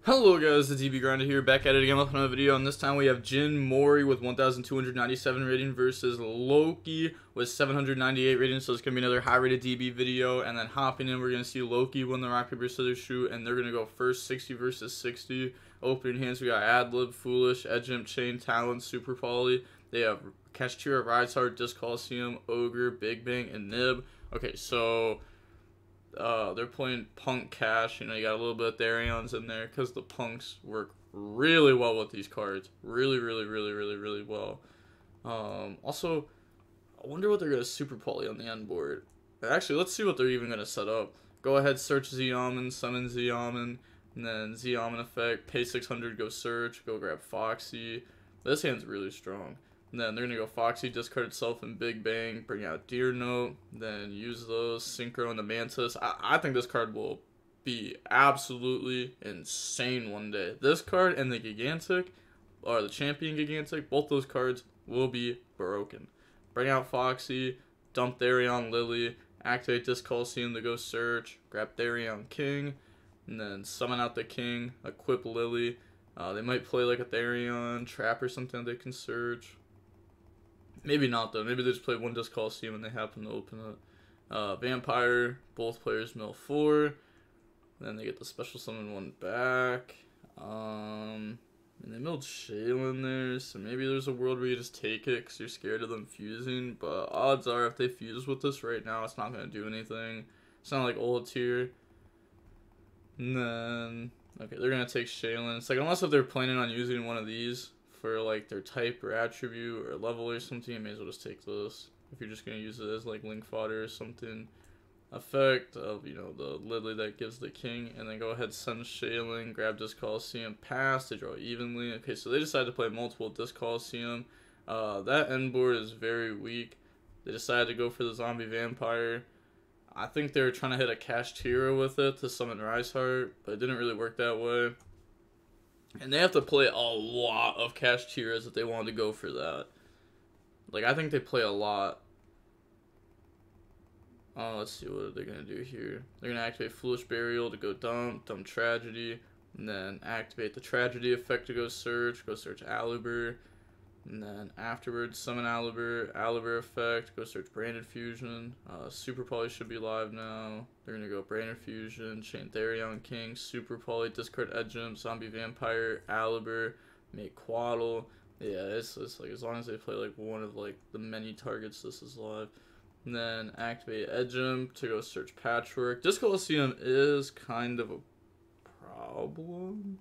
Hello guys, it's DB Grinder here, back at it again with another video, and this time we have Jin Mori with 1,297 rating versus Loki with 798 rating, so it's going to be another high rated DB video. And then hopping in, we're going to see Loki win the rock, paper, scissors, shoot, and they're going to go first 60 versus 60. Opening hands, we got Adlib, Foolish, Edge Imp, Chain, Talon, Super Poly. They have Kashtira, Rise Hard, Disc Coliseum, Ogre, Big Bang, and Nib. Okay, so they're playing Punk Cash. You know, you got a little bit of Therion's in there because the Punks work really well with these cards. Really well. Also, I wonder what they're going to Super Poly on the end board. Actually, let's see what they're even going to set up. Go ahead, search Xiamen, summon Xiamen, and then Xiamen effect, pay 600, go search, go grab Foxy. This hand's really strong. And then they're going to go Foxy, discard itself, and Big Bang, bring out Deer Note, then use those, Synchro, and the Mantis. I think this card will be absolutely insane one day. This card and the Gigantic, or the Champion Gigantic, both those cards will be broken. Bring out Foxy, dump Therion Lily, activate Disc Coliseum to go search, grab Therion King, and then summon out the King, equip Lily. They might play like a Therion Trap or something they can search. Maybe not though. Maybe they just play one Disc Coliseum and they happen to open it. Vampire, both players mill 4. Then they get the special summon 1 back. And they milled Shaylin there, so maybe there's a world where you just take it because you're scared of them fusing. But odds are, if they fuse with this right now, it's not going to do anything. It's not like old tier. And then, okay, they're going to take Shaylin. It's like, unless if they're planning on using one of these for like their type or attribute or level or something, you may as well just take this. If you're just going to use it as like link fodder or something. Effect of, you know, the Lily that gives the King, and then go ahead, send Shaylin, grab Disc Coliseum, pass, they draw evenly. Okay, so they decided to play multiple Disc Coliseum. That end board is very weak. They decided to go for the Zombie Vampire. I think they were trying to hit a Kashtira with it to summon Rise Heart, but it didn't really work that way. And they have to play a lot of Kashtiras if they wanted to go for that. Like, I think they play a lot. Let's see what they're going to do here. They're going to activate Foolish Burial to go dump Tragedy, and then activate the Tragedy effect to go search Alibur, and then afterwards summon Alibur effect, go search Branded Fusion. Super Poly should be live now. They're going to go Branded Fusion, chain Therion King, Super Poly, discard Edge Imp, Zombie Vampire, Alibur, make Quaddle. Yeah, it's like as long as they play like one of like the many targets, this is live. And then activate Edge Imp to go search Patchwork. Disc Coliseum is kind of a problem.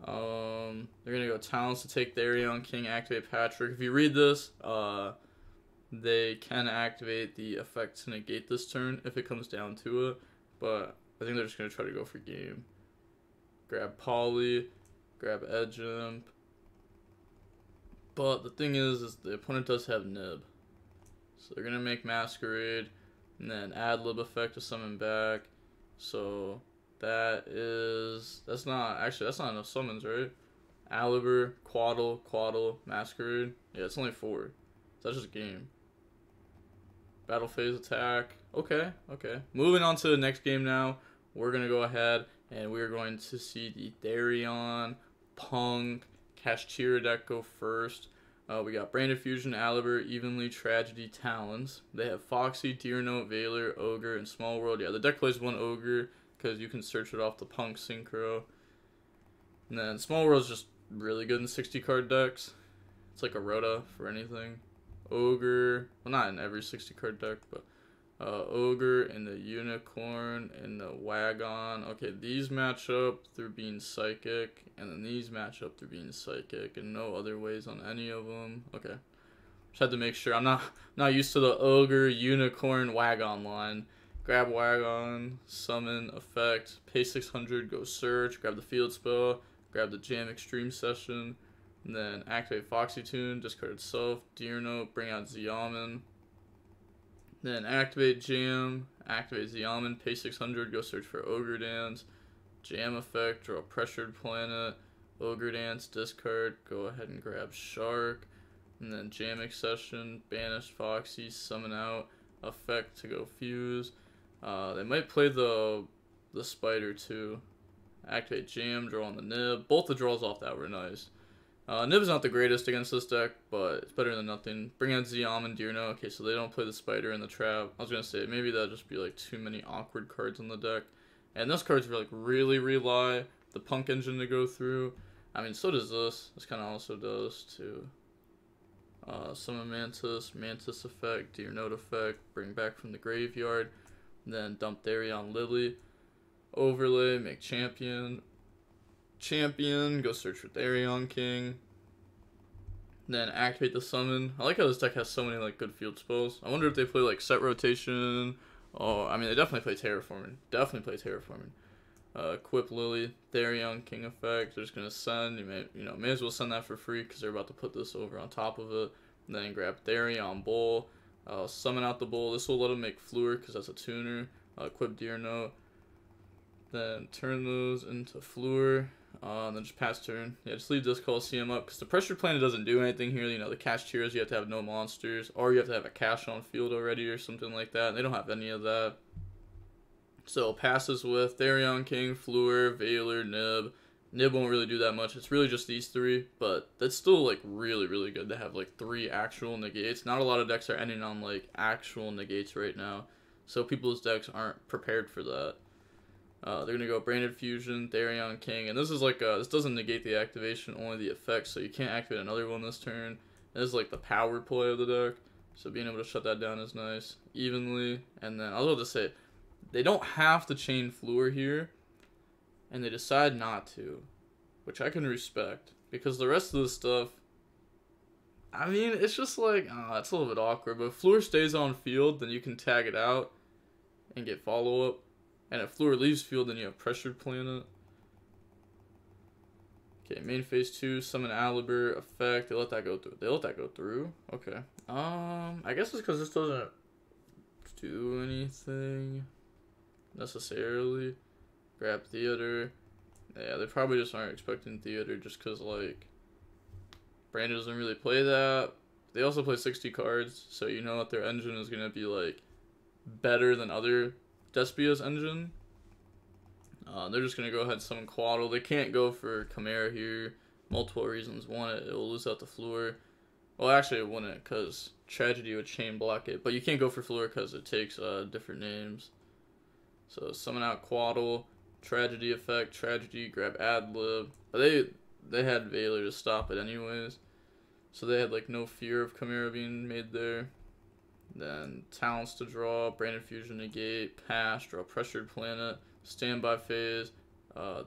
They're gonna go Talents to take Therion King, activate Patchwork. If you read this, they can activate the effect to negate this turn if it comes down to it. But I think they're just gonna try to go for game. Grab Poly, grab Edge Imp. But the thing is the opponent does have Nib. So they're gonna make Masquerade, and then Adlib effect to summon back. So that's not enough summons, right? Alibur, Quaddle, Masquerade. Yeah, it's only 4. So that's just game. Battle phase attack. Okay. Moving on to the next game now. We're gonna go ahead and we're going to see the Therion, Punk, Kashtira deck go first. We got Branded Fusion, Alibur, Evenly, Tragedy, Talons. They have Foxy, Deer Note, Veiler, Ogre, and Small World. Yeah, the deck plays 1 Ogre because you can search it off the Punk Synchro. And then Small World's just really good in 60 card decks. It's like a Rota for anything. Ogre, well, not in every 60 card deck, but Ogre and the Unicorn and the Wagon. Okay, these match up through being Psychic, and then these match up through being Psychic, and no other ways on any of them. Okay, just had to make sure. I'm not used to the Ogre, Unicorn, Wagon line. Grab Wagon, summon, effect, pay 600, go search, grab the field spell, grab the Jam Extreme Session, and then activate Foxy Tune, discard itself, Deer Note, bring out Xiamen. Then activate Jam, activate Xiamen, pay 600, go search for Ogre Dance, Jam effect, draw Pressured Planet, Ogre Dance, discard, go ahead and grab Shark, and then Jam Accession, banish Foxy, summon out, effect to go fuse. They might play the Spider too. Activate Jam, draw on the Nib. Both the draws off that were nice. Nib's not the greatest against this deck, but it's better than nothing. Bring out Ziam and Dirno. Okay, so they don't play the Spider and the Trap. I was going to say, maybe that'd just be like too many awkward cards in the deck. And this card's like really rely the Punk Engine to go through. I mean, so does this. This kind of also does too. Summon Mantis, Mantis effect, do your note effect, bring back from the graveyard, then dump Therion Lily, overlay, make champion, go search for Therion King, then activate the summon. I like how this deck has so many like good field spells. I wonder if they play like set rotation. Oh, I mean they definitely play terraforming. Equip Lily, Therion King effect. They're just gonna send. May as well send that for free because they're about to put this over on top of it. And then grab Therion Bull. Summon out the Bull. This will let them make Fluor because that's a tuner. Equip Deer Note. Then turn those into Fluor. And then just pass turn. Yeah, just leave this Coliseum up because the Pressure Planet doesn't do anything here. The Kashtiras, you have to have no monsters, or you have to have a cache on field already or something like that. And they don't have any of that. So passes with Therion King, Fluor, Veiler, Nib. Nib won't really do that much. It's really just these three, but that's still like really good to have like 3 actual negates. Not a lot of decks are ending on like actual negates right now, so people's decks aren't prepared for that. They're gonna go Branded Fusion, Therion King, and this is like this doesn't negate the activation, only the effects, so you can't activate another one this turn. This is like the power play of the deck, so being able to shut that down is nice evenly. And then I was about to say, they don't have to chain Fluor here, and they decide not to, which I can respect, because the rest of the stuff, I mean, it's just like, it's a little bit awkward, but if Fluor stays on field, then you can tag it out and get follow-up, and if Fluor leaves field, then you have Pressured Planet. Okay, main phase 2, summon Alibur, effect, they let that go through? Okay. I guess it's because this doesn't do anything necessarily. Grab Theater. Yeah, they probably just aren't expecting Theater just because, like, Brandon doesn't really play that. They also play 60 cards, so you know that their engine is going to be, like, better than other Despia's engine. They're just going to go ahead and summon Quaddle. They can't go for Chimera here. Multiple reasons. One, it will lose out the Fluor. Well, actually, it wouldn't, because Tragedy would chain block it. But you can't go for Fluor because it takes different names. So summon out Quaddle, Tragedy effect, Tragedy, grab Adlib. But they had Veiler to stop it anyways. So they had like no fear of Chimera being made there. Then Talents to draw, Branded Fusion negate, pass, draw Pressured Planet, standby phase.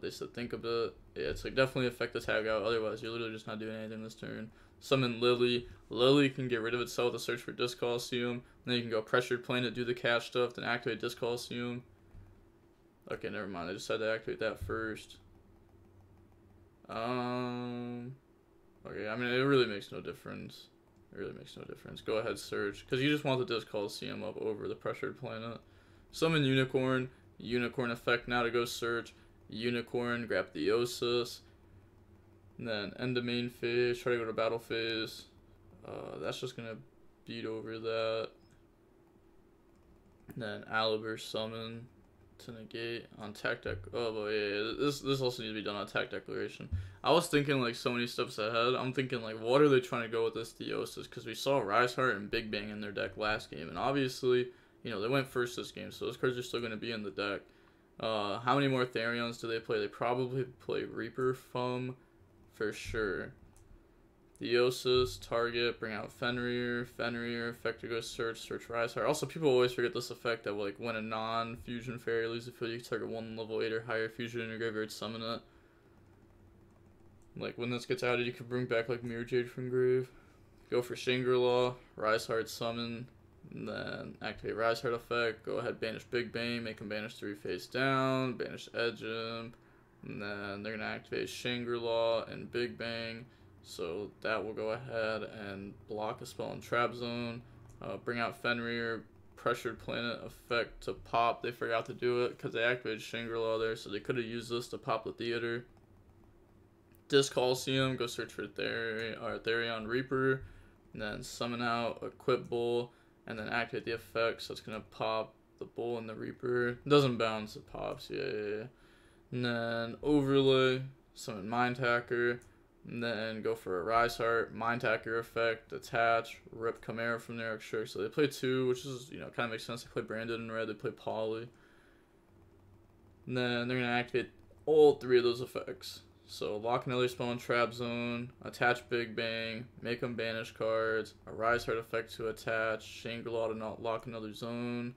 They said think a bit. Yeah, it's like definitely affect the tag out, otherwise you're literally just not doing anything this turn. Summon Lily. Lily can get rid of itself to search for Disc Coliseum. Then you can go Pressured Planet, do the cash stuff, then activate Disc Coliseum. Okay, never mind. I just had to activate that first. Okay, I mean, it really makes no difference. Go ahead, search. Because you just want the Disc Coliseum up over the Pressured Planet. Summon Unicorn. Unicorn effect now to go search. Unicorn, grab Theosis. And then end the main phase. Try to go to battle phase. That's just going to beat over that. And then Alibur summon to negate on Tact Deck. Oh, but yeah, this also needs to be done on Tact Declaration. I was thinking like so many steps ahead. I'm thinking like, what are they trying to go with this Theosis? Because we saw Rise Heart and Big Bang in their deck last game, and obviously, they went first this game, so those cards are still going to be in the deck. How many more Therions do they play? They probably play Reaper Foam for sure. Theosis, target, bring out Fenrir, effect to go search Rise Heart. Also, people always forget this effect that like when a non-fusion fairy leaves the field, you can target 1 level 8 or higher fusion in your graveyard, summon it. Like when this gets added, you can bring back like Mirror Jade from grave. Go for Shangri-La, Rise Heart summon, and then activate Rise Heart effect. Go ahead, banish Big Bang, make him banish 3 face down, banish Edge him, and then they're gonna activate Shangri-La and Big Bang. So that will go ahead and block a spell in Trap Zone. Bring out Fenrir, Pressured Planet effect to pop. They forgot to do it because they activated Shangri-La there, so they could have used this to pop the Theater. Disc Coliseum, go search for Therion Reaper, and then summon out Equip Bull, and then activate the effect, so it's going to pop the Bull and the Reaper. It doesn't bounce, it pops, yeah. And then overlay, summon Mind Hacker, and then go for a Rise Heart, Mind Hacker effect, attach, rip Chimera from their extra. So they play 2, which is, you know, kind of makes sense. They play Branded in red, they play Poly. And then they're going to activate all 3 of those effects. So lock another spell in Trap Zone, attach Big Bang, make them banish cards, a Rise Heart effect to attach, Shangri-La to not lock another zone.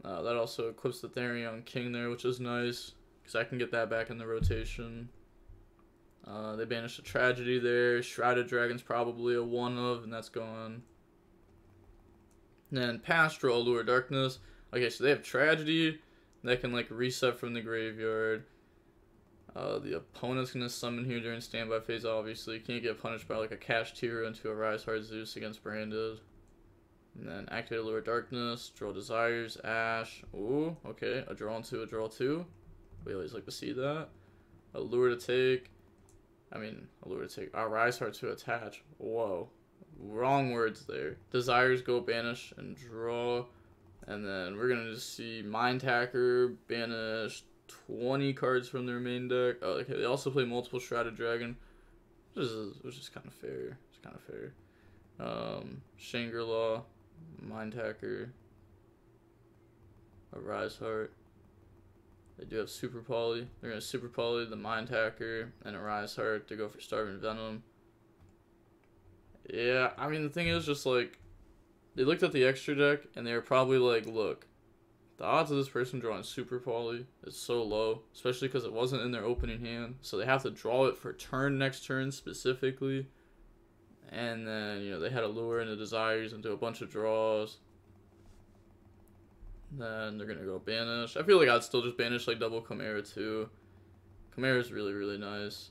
That also equips the Therion King there, which is nice, because I can get that back in the rotation. They banished a Tragedy there. Shrouded Dragon's probably a 1-of, and that's gone. And then Pastoral, Allure Darkness. Okay, so they have Tragedy. That can, like, reset from the graveyard. The opponent's going to summon here during standby phase, obviously. Can't get punished by, like, a Kashtira into a Rise Heart Zeus against Branded. And then activate Allure Darkness. Draw Desires. Ash. Ooh, okay. A draw on 2, a draw 2. We always like to see that. Allure to take. Allure to take. Rise Heart to attach. Whoa. Wrong words there. Desires go banish and draw. And then we're going to just see Mind Hacker banish 20 cards from their main deck. Oh, okay. They also play multiple Shrouded Dragon, which is kind of fair. It's kind of fair. Shangri-La, Mind Hacker, a Rise Heart. They do have Super Poly. They're going to Super Poly the Mind Hacker and a Rise Heart to go for Starving Venom. Yeah, I mean, the thing is just like, they looked at the extra deck and they were probably like, look, the odds of this person drawing Super Poly is so low, especially because it wasn't in their opening hand. So they have to draw it for next turn specifically. And then, you know, they had a Lure into Desires and do a bunch of draws. Then they're going to go banish. I feel like I'd still just banish like double Chimera too. Chimera's really, really nice.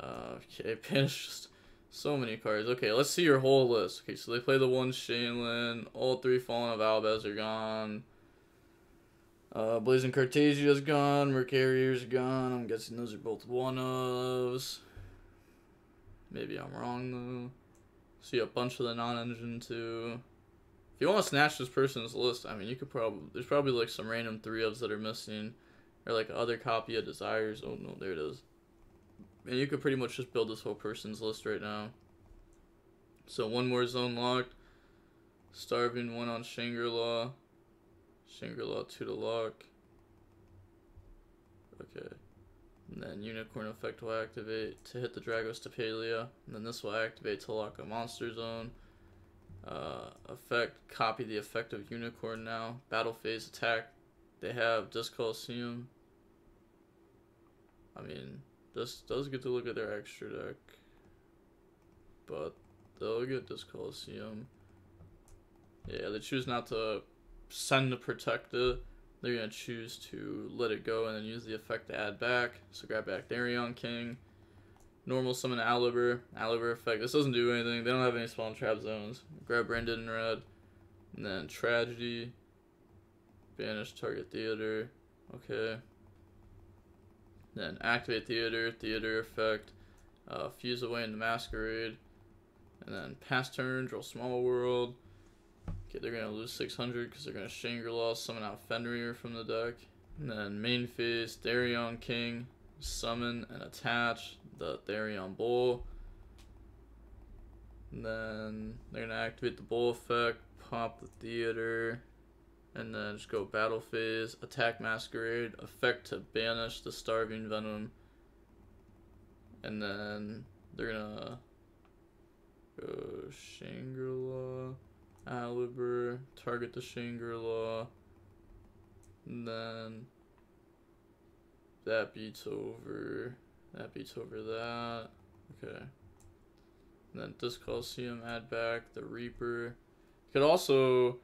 Okay, banish just so many cards. Okay, let's see your whole list. Okay, so they play the 1 Shaylin. All 3 Fallen of Albaz are gone. Blazing Cartasia is gone. Mercarier's gone. I'm guessing those are both 1-ofs. Maybe I'm wrong though. See a bunch of the non-engine too. If you want to snatch this person's list, I mean, you could there's probably like some random 3-ofs that are missing, or like other copy of Desires. Oh no, there it is. And you could pretty much just build this whole person's list right now. So 1 more zone locked. Starving 1 on Shangri-La. Shangri-La 2 to lock. Okay. And then Unicorn effect will activate to hit the Dragos Tapalia. And then this will activate to lock a monster zone. Effect, copy the effect of Unicorn now. Battle phase attack. They have Disc Coliseum. I mean, this does get to look at their extra deck. But they'll get Disc Coliseum. Yeah, they choose not to send to protect it. They're going to choose to let it go and then use the effect to add back. So grab back Therion King. Normal summon Aliber. Aliber effect. This doesn't do anything. They don't have any spawn trap zones. Grab Branded in red. And then Tragedy. Banish target Theater. Okay. Then activate Theater. Theater effect. Fuse away into Masquerade. And then pass turn. Draw Small World. Okay, they're going to lose 600 because they're going to Shangri-La, summon out Fenrir from the deck. And then main phase, Therion King, summon and attach the Therion Bull. And then they're going to activate the Bull effect, pop the Theater, and then just go battle phase, attack Masquerade, effect to banish the Starving Venom. And then they're going to go Shangri-La. Aliber, target the Shangri-La, and then that beats over that. Okay. And then Disc Coliseum, add back the Reaper. You could also,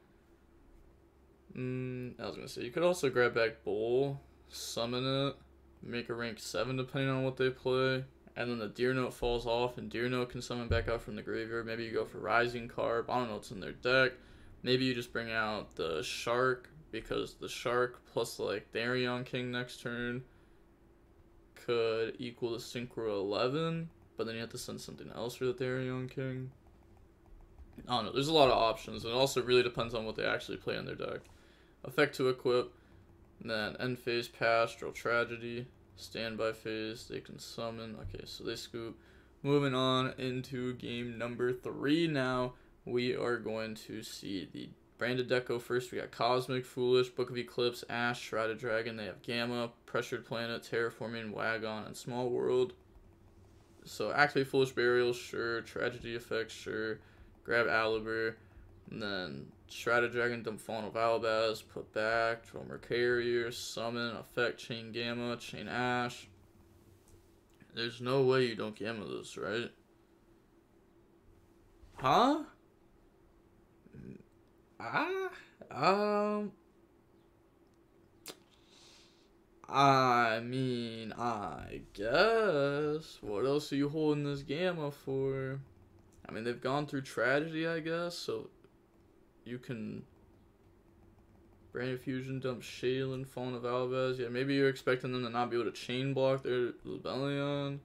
you could also grab back Bull, summon it, make a rank 7 depending on what they play. And then the Deer Note falls off, and Deer Note can summon back out from the graveyard. Maybe you go for Rising Carp. I don't know what's in their deck. Maybe you just bring out the Shark, because the Shark plus like Therion King next turn could equal the Synchro 11. But then you have to send something else for the Therion King. I don't know. There's a lot of options. And it also really depends on what they actually play in their deck. Effect to equip. And then end phase, Pastoral Tragedy. Standby phase, they can summon. Okay, so they scoop. Moving on into game number 3 now. We are going to see the branded deck go first. We got Cosmic, Foolish, Book of Eclipse, Ash, Shrouded Dragon. They have Gamma, Pressured Planet, Terraforming, Wagon, and Small World. So activate Foolish Burial, sure. Tragedy effects, sure. Grab Aliber. And then Shrouded Dragon, dump Fawn of Albaz, put back, draw Mercarier, summon, effect, chain Gamma, chain Ash. There's no way you don't Gamma this, right? Huh? I mean, I guess. What else are you holding this Gamma for? I mean, they've gone through Tragedy, I guess, so you can Brain Fusion, dump Shaylin, Fawn of Albaz. Yeah, maybe you're expecting them to not be able to chain block their Lubellion.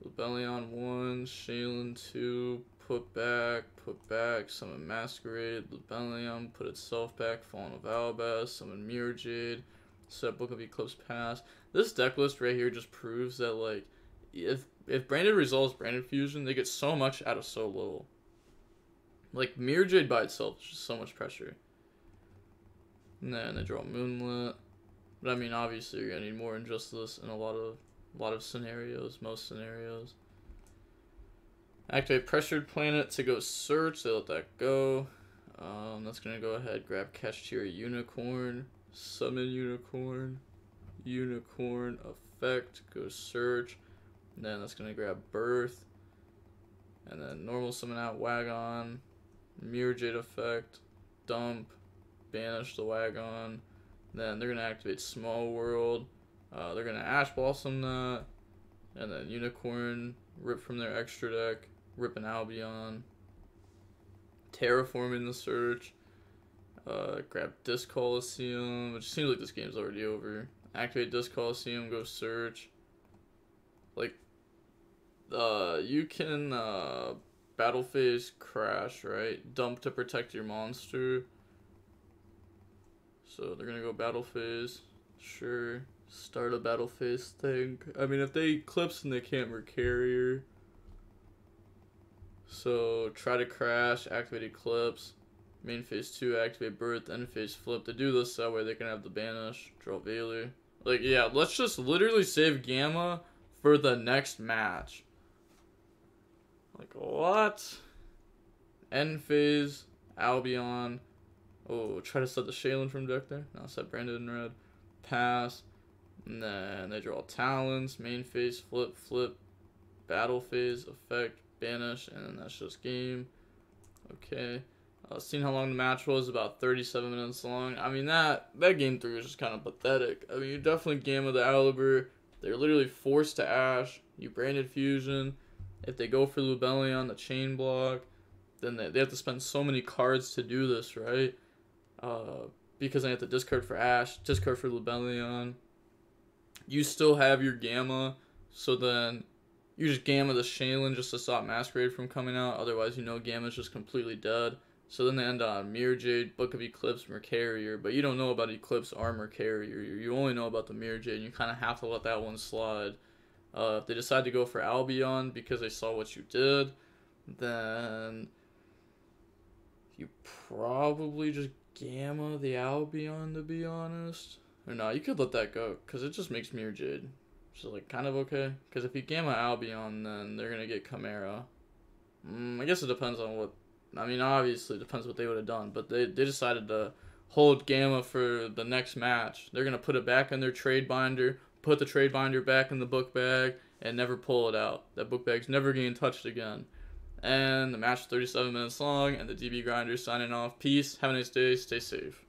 Lubellion 1, Shaylin 2, put back, summon Masquerade, Lubellion, put itself back, Fawn of Albaz, summon Mirror Jade, set Book of Eclipse Pass. This deck list right here just proves that, like, if Branded resolves Branded Fusion, they get so much out of so little. Like, Mirror Jade by itself is just so much pressure. And then they draw Moonlit. But I mean, obviously, you're gonna need more than just this in a lot of scenarios, most scenarios. Activate Pressured Planet to go search. They let that go. That's gonna go ahead. Grab Kashtira Unicorn. Summon Unicorn. Unicorn effect. Go search. And then that's gonna grab Birth. And then normal summon out Wagon. Mirror Jade effect. Dump. Banish the Wagon. Then they're gonna activate Small World. They're gonna Ash Blossom that. And then Unicorn. Rip from their extra deck. Rip an Albion. Terraforming the search. Grab Disc Coliseum, which seems like this game's already over. Activate Disc Coliseum, go search. Like, you can battle phase Crash, right? Dump to protect your monster. So they're gonna go battle phase. Sure. Start a battle phase thing. I mean, if they Eclipse and they can't Mercarier. So try to Crash, activate Eclipse. Main phase 2, activate Birth, end phase Flip. To do this, that way they can have the Banish, draw Veiler. Like, yeah, let's just literally save Gamma for the next match. Like, what? End phase, Albion. Oh, try to set the Shaylin from deck there. No, set Branded in red. Pass. And then they draw Talons. Main phase, flip, flip. Battle phase, effect, banish. And then that's just game. Okay. Seeing how long the match was, about 37 minutes long. I mean, that game 3 was just kind of pathetic. I mean, you definitely Gamma the Aliber. They're literally forced to Ash. You Branded Fusion. If they go for Lubellion, the chain block, then they have to spend so many cards to do this, right? Because they have to discard for Ash, discard for Lubellion. You still have your Gamma, so then you just Gamma the Shaylin just to stop Masquerade from coming out. Otherwise, you know Gamma's just completely dead. So then they end on Mirror Jade, Book of Eclipse, Mercarier, but you don't know about Eclipse or Mercarier. You only know about the Mirror Jade, and you kind of have to let that one slide. If they decide to go for Albion because they saw what you did, then you probably just Gamma the Albion, to be honest. Or no, you could let that go, because it just makes Mirror Jade. So, like, kind of okay. Because if you Gamma Albion, then they're going to get Chimera. I guess it depends on what... I mean, obviously, it depends what they would have done. But they decided to hold Gamma for the next match. They're going to put it back in their trade binder, put the trade binder back in the book bag, and never pull it out. That book bag's never getting touched again. And the match is 37 minutes long, and the DB Grinder signing off. Peace. Have a nice day. Stay safe.